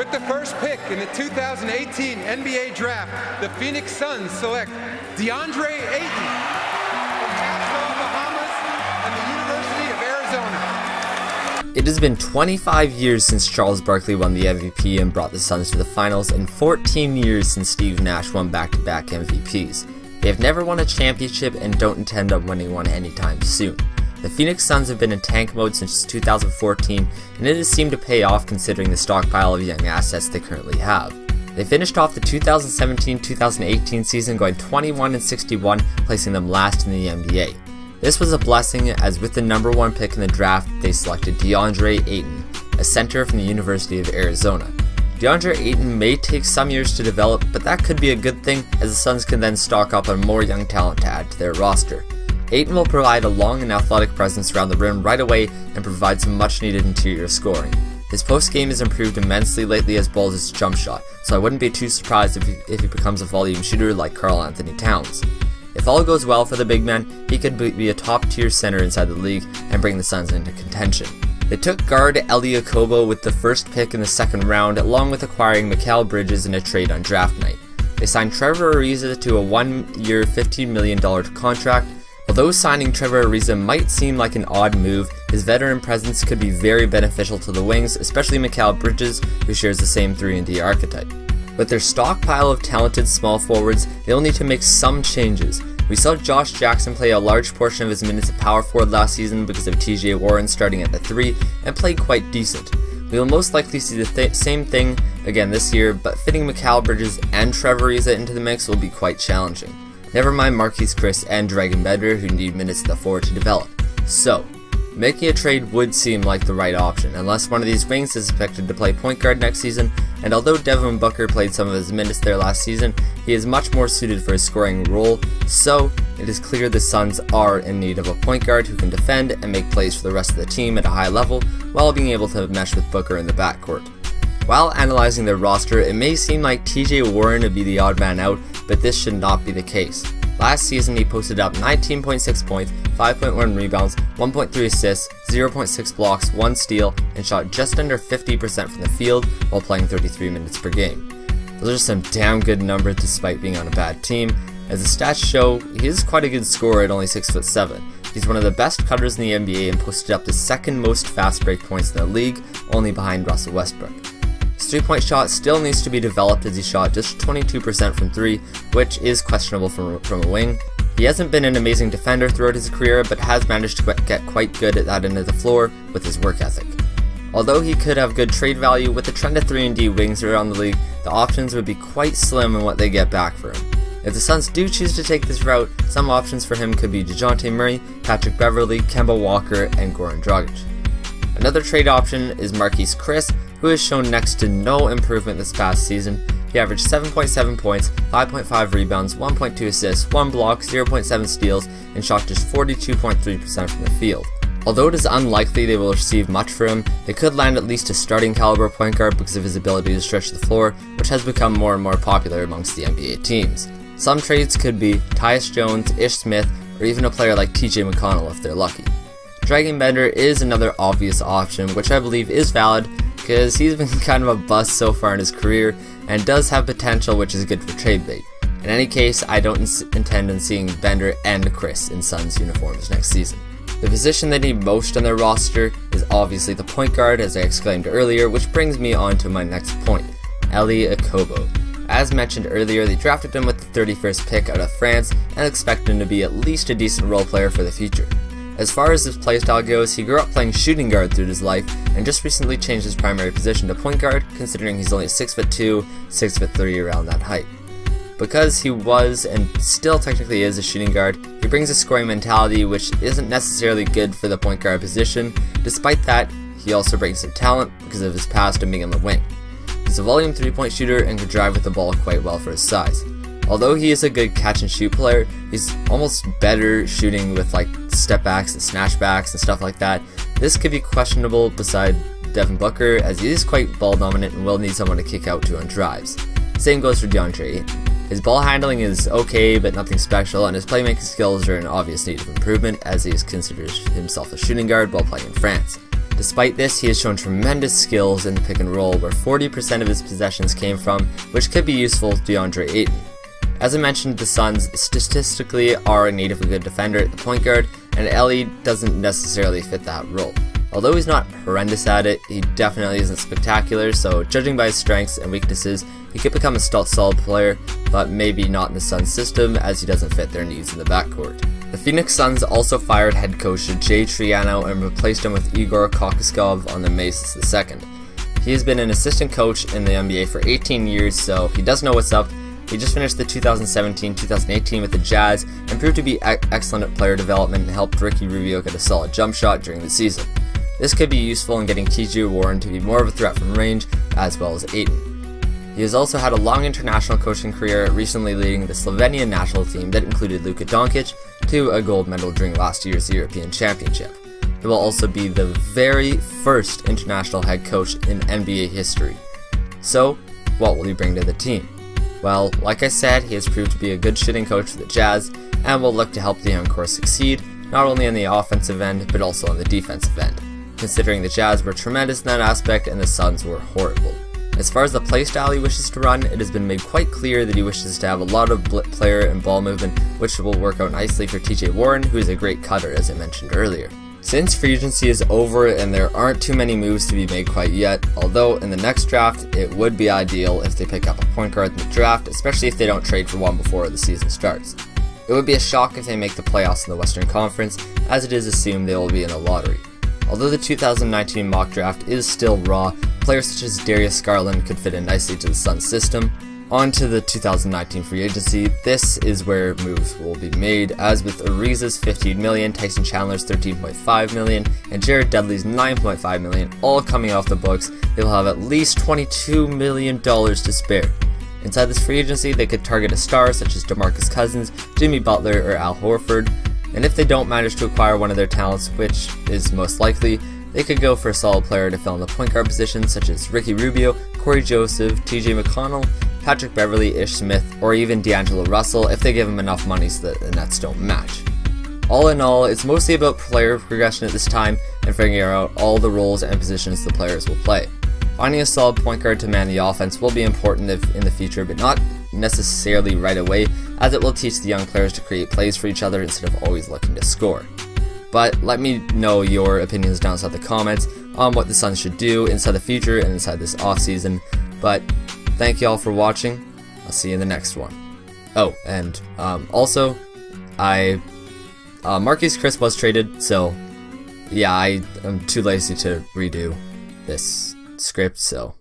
With the first pick in the 2018 NBA Draft, the Phoenix Suns select DeAndre Ayton from Nassau, Bahamas, and the University of Arizona. It has been 25 years since Charles Barkley won the MVP and brought the Suns to the finals, and 14 years since Steve Nash won back-to-back MVPs. They have never won a championship and don't intend on winning one anytime soon. The Phoenix Suns have been in tank mode since 2014, and it has seemed to pay off considering the stockpile of young assets they currently have. They finished off the 2017-2018 season going 21-61, placing them last in the NBA. This was a blessing, as with the number 1 pick in the draft, they selected DeAndre Ayton, a center from the University of Arizona. DeAndre Ayton may take some years to develop, but that could be a good thing, as the Suns can then stock up on more young talent to add to their roster. Ayton will provide a long and athletic presence around the rim right away and provide some much needed interior scoring. His post game has improved immensely lately as well as his jump shot, so I wouldn't be too surprised if he becomes a volume shooter like Karl Anthony Towns. If all goes well for the big man, he could be a top tier center inside the league and bring the Suns into contention. They took guard Eli Okobo with the first pick in the second round, along with acquiring Mikal Bridges in a trade on draft night. They signed Trevor Ariza to a 1-year $15 million contract. Although signing Trevor Ariza might seem like an odd move, his veteran presence could be very beneficial to the wings, especially Mikal Bridges, who shares the same 3-and-D archetype. With their stockpile of talented small forwards, they'll need to make some changes. We saw Josh Jackson play a large portion of his minutes at power forward last season because of TJ Warren starting at the 3, and played quite decent. We will most likely see the same thing again this year, but fitting Mikal Bridges and Trevor Ariza into the mix will be quite challenging. Never mind Marquise Chris and Dragon Bender, who need minutes at the 4 to develop. So, making a trade would seem like the right option, unless one of these wings is expected to play point guard next season, and although Devin Booker played some of his minutes there last season, he is much more suited for a scoring role, so it is clear the Suns are in need of a point guard who can defend and make plays for the rest of the team at a high level, while being able to mesh with Booker in the backcourt. While analyzing their roster, it may seem like TJ Warren would be the odd man out, but this should not be the case. Last season he posted up 19.6 points, 5.1 rebounds, 1.3 assists, 0.6 blocks, 1 steal, and shot just under 50% from the field while playing 33 minutes per game. Those are some damn good numbers despite being on a bad team. As the stats show, he is quite a good scorer at only 6'7". He's one of the best cutters in the NBA and posted up the second most fast break points in the league, only behind Russell Westbrook. His 3-point shot still needs to be developed as he shot just 22% from 3, which is questionable from a wing. He hasn't been an amazing defender throughout his career, but has managed to get quite good at that end of the floor with his work ethic. Although he could have good trade value, with the trend of 3-and-D wings around the league, the options would be quite slim in what they get back for him. If the Suns do choose to take this route, some options for him could be DeJounte Murray, Patrick Beverley, Kemba Walker, and Goran Dragic. Another trade option is Marquise Chris, who has shown next to no improvement this past season. He averaged 7.7 points, 5.5 rebounds, 1.2 assists, 1 block, 0.7 steals, and shot just 42.3% from the field. Although it is unlikely they will receive much for him, they could land at least a starting caliber point guard because of his ability to stretch the floor, which has become more and more popular amongst the NBA teams. Some trades could be Tyus Jones, Ish Smith, or even a player like TJ McConnell if they're lucky. Dragon Bender is another obvious option, which I believe is valid because he's been kind of a bust so far in his career and does have potential, which is good for trade bait. In any case, I don't intend on seeing Bender and Chris in Suns uniforms next season. The position they need most on their roster is obviously the point guard, as I exclaimed earlier, which brings me on to my next point, Eli Okobo. As mentioned earlier, they drafted him with the 31st pick out of France and expect him to be at least a decent role player for the future. As far as his playstyle goes, he grew up playing shooting guard through his life and just recently changed his primary position to point guard, considering he's only 6'2", 6'3", around that height. Because he was, and still technically is, a shooting guard, he brings a scoring mentality which isn't necessarily good for the point guard position. Despite that, he also brings some talent because of his past and being on the wing. He's a volume 3-point shooter and can drive with the ball quite well for his size. Although he is a good catch and shoot player, he's almost better shooting with like step backs and snatch backs and stuff like that. This could be questionable beside Devin Booker, as he is quite ball dominant and will need someone to kick out to on drives. Same goes for DeAndre Ayton. His ball handling is okay, but nothing special, and his playmaking skills are in obvious need of improvement, as he considers himself a shooting guard while playing in France. Despite this, he has shown tremendous skills in the pick and roll, where 40% of his possessions came from, which could be useful to DeAndre Ayton. As I mentioned, the Suns statistically are a natively good defender at the point guard, and Ellie doesn't necessarily fit that role. Although he's not horrendous at it, he definitely isn't spectacular, so judging by his strengths and weaknesses, he could become a solid player, but maybe not in the Suns system as he doesn't fit their needs in the backcourt. The Phoenix Suns also fired head coach Jay Triano and replaced him with Igor Kokoskov on the May 2nd. He has been an assistant coach in the NBA for 18 years, so he does know what's up. He just finished the 2017-2018 with the Jazz and proved to be excellent at player development and helped Ricky Rubio get a solid jump shot during the season. This could be useful in getting TJ Warren to be more of a threat from range, as well as Ayton. He has also had a long international coaching career, recently leading the Slovenian national team that included Luka Doncic to a gold medal during last year's European Championship. He will also be the very first international head coach in NBA history. So, what will he bring to the team? Well, like I said, he has proved to be a good shooting coach for the Jazz, and will look to help the young core succeed, not only on the offensive end, but also on the defensive end, considering the Jazz were tremendous in that aspect and the Suns were horrible. As far as the playstyle he wishes to run, it has been made quite clear that he wishes to have a lot of player and ball movement, which will work out nicely for TJ Warren, who is a great cutter, as I mentioned earlier. Since free agency is over and there aren't too many moves to be made quite yet, although in the next draft it would be ideal if they pick up a point guard in the draft, especially if they don't trade for one before the season starts. It would be a shock if they make the playoffs in the Western Conference, as it is assumed they will be in the lottery. Although the 2019 mock draft is still raw, players such as Darius Garland could fit in nicely to the Suns system. On to the 2019 free agency, this is where moves will be made, as with Ariza's $15 million, Tyson Chandler's $13.5 million, and Jared Dudley's $9.5 million all coming off the books, they will have at least $22 million to spare. Inside this free agency, they could target a star such as DeMarcus Cousins, Jimmy Butler, or Al Horford, and if they don't manage to acquire one of their talents, which is most likely, they could go for a solid player to fill in the point guard position such as Ricky Rubio, Corey Joseph, TJ McConnell, Patrick Beverley, Ish Smith, or even D'Angelo Russell if they give him enough money so that the Nets don't match. All in all, it's mostly about player progression at this time and figuring out all the roles and positions the players will play. Finding a solid point guard to man the offense will be important in the future, but not necessarily right away, as it will teach the young players to create plays for each other instead of always looking to score. But let me know your opinions down inside the comments on what the Suns should do inside the future and inside this offseason. But thank you all for watching. I'll see you in the next one. Oh, and also, Marquise Chris was traded, so yeah, I'm too lazy to redo this script, so